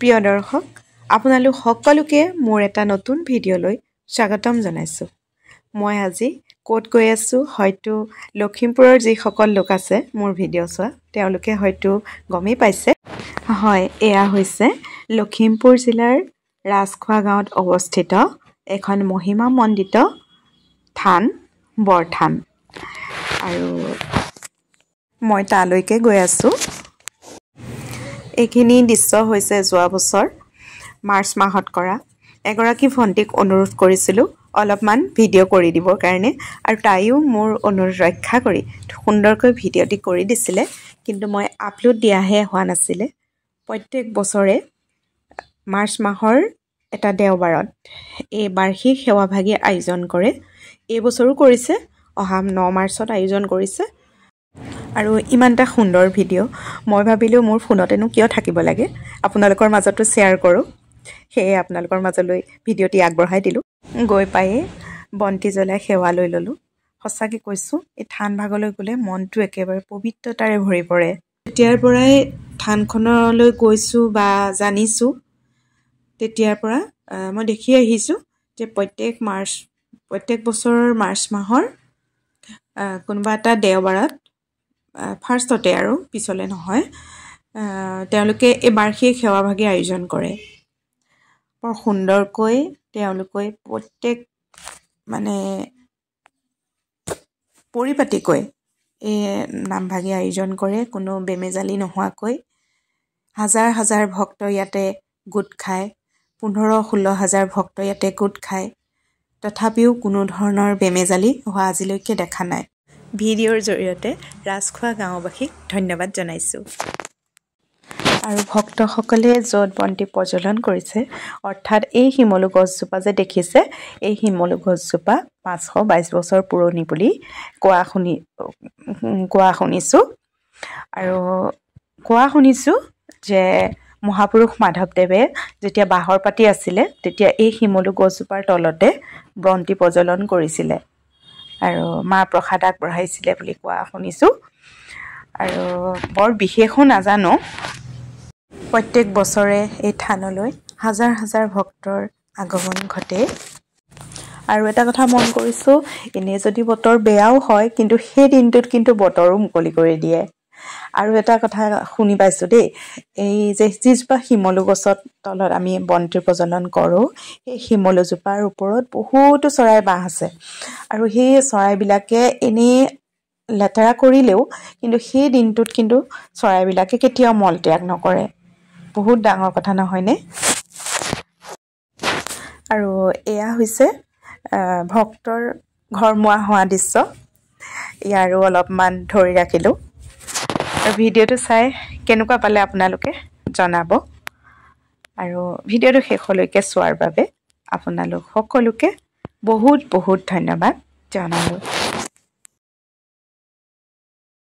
প্ৰিয় দৰ্শক আপোনালোক সকলোকে মোৰ এটা নতুন ভিডিঅ'লৈ স্বাগতম জনাইছোঁ মই আজি ক'ত গৈ আছোঁ হয়তো লখিমপুৰৰ যিসকল লোক আছে মোৰ ভিডিঅ' চোৱা তেওঁলোকে হয়তো গমেই পাইছে হয় এয়া হৈছে লখিমপুৰ জিলাৰ ৰাজখোৱা গাঁৱত অৱস্থিত এখন মহিমা মণ্ডিত থান বৰথান আৰু মই তালৈকে গৈ আছোঁ এইখিনি দৃশ্য হৈছে যোৱা বছৰ মাৰ্চ মাহত কৰা এগৰাকী ভণ্টিক অনুৰোধ কৰিছিলোঁ অলপমান ভিডিঅ' কৰি দিবৰ কাৰণে আৰু তাইও মোৰ অনুৰোধ ৰক্ষা কৰি সুন্দৰকৈ ভিডিঅ'টি কৰি দিছিলে কিন্তু মই আপলোড দিয়াহে হোৱা নাছিলে প্ৰত্যেক বছৰে মাৰ্চ মাহৰ এটা দেওবাৰত এই বাৰ্ষিক সেৱাভাগী আয়োজন কৰে এই বছৰো কৰিছে অহা 9 মাৰ্চত আয়োজন কৰিছে আৰু ইমান এটা সুন্দৰ ভিডিঅ' মই ভাবিলোঁ মোৰ ফোনতেনো কিয় থাকিব লাগে আপোনালোকৰ মাজতো শ্বেয়াৰ কৰোঁ সেয়ে আপোনালোকৰ মাজলৈ ভিডিঅ'টি আগবঢ়াই দিলোঁ গৈ পায়ে বন্তি জ্বলাই সেৱা লৈ ল'লোঁ সঁচাকৈ কৈছোঁ এই থান ভাগলৈ গ'লে মনটো একেবাৰে পবিত্ৰতাৰে ভৰি পৰে তেতিয়াৰ পৰাই থানখনলৈ গৈছোঁ বা জানিছোঁ তেতিয়াৰ পৰা মই দেখি আহিছোঁ যে প্ৰত্যেক বছৰৰ মাৰ্চ মাহৰ কোনোবা এটা দেওবাৰত ফাৰ্ষ্টতে আৰু পিছলৈ নহয় তেওঁলোকে এই বাৰ্ষিক সেৱাভাগী আয়োজন কৰে বৰ সুন্দৰকৈ তেওঁলোকে প্ৰত্যেক মানে পৰিপাটিকৈ এই নামভাগী আয়োজন কৰে কোনো বেমেজালি নোহোৱাকৈ হাজাৰ হাজাৰ ভক্ত ইয়াতে গোট খায় 15-16 হাজাৰ ভক্ত ইয়াতে গোট খায় তথাপিও কোনো ধৰণৰ বেমেজালি হোৱা আজিলৈকে দেখা নাই ভিডিঅ'ৰ জৰিয়তে ৰাজখোৱা গাঁওবাসীক ধন্যবাদ জনাইছোঁ আৰু ভক্তসকলে য'ত বন্তি প্ৰজ্বলন কৰিছে অৰ্থাৎ এই শিমলু গছজোপা যে দেখিছে এই শিমলু গছজোপা 522 বছৰ পুৰণি বুলি কোৱা শুনিছোঁ আৰু কোৱা শুনিছোঁ যে মহাপুৰুষ মাধৱদেৱে যেতিয়া বাহৰ পাতি আছিলে তেতিয়া এই শিমলু গছজোপাৰ তলতে বন্তি প্ৰজ্বলন কৰিছিলে আৰু মা প্ৰসাদ আগবঢ়াইছিলে বুলি কোৱা শুনিছোঁ আৰু বৰ বিশেষো নাজানো প্ৰত্যেক বছৰে এই থানলৈ হাজাৰ হাজাৰ ভক্তৰ আগমন ঘটে আৰু এটা কথা মন কৰিছোঁ এনে যদি বতৰ বেয়াও হয় কিন্তু সেই দিনটোত কিন্তু বতৰো মুকলি কৰি দিয়ে আৰু এটা কথা শুনি পাইছোঁ দেই এই যে যিজোপা শিমলু গছত তলত আমি বন্তি প্ৰজ্বলন কৰোঁ সেই শিমলুজোপাৰ ওপৰত বহুতো চৰাই বাহ আছে আৰু সেই চৰাইবিলাকে এনেই লেতেৰা কৰিলেও কিন্তু সেই দিনটোত কিন্তু চৰাইবিলাকে কেতিয়াও মল ত্যাগ নকৰে বহুত ডাঙৰ কথা নহয়নে আৰু এয়া হৈছে ভক্তৰ ঘৰমুৱা হোৱা দৃশ্য ইয়াৰো অলপমান ধৰি ৰাখিলোঁ আৰু ভিডিঅ'টো চাই কেনেকুৱা পালে আপোনালোকে জনাব আৰু ভিডিঅ'টো শেষলৈকে চোৱাৰ বাবে আপোনালোক সকলোকে বহুত বহুত ধন্যবাদ জনালোঁ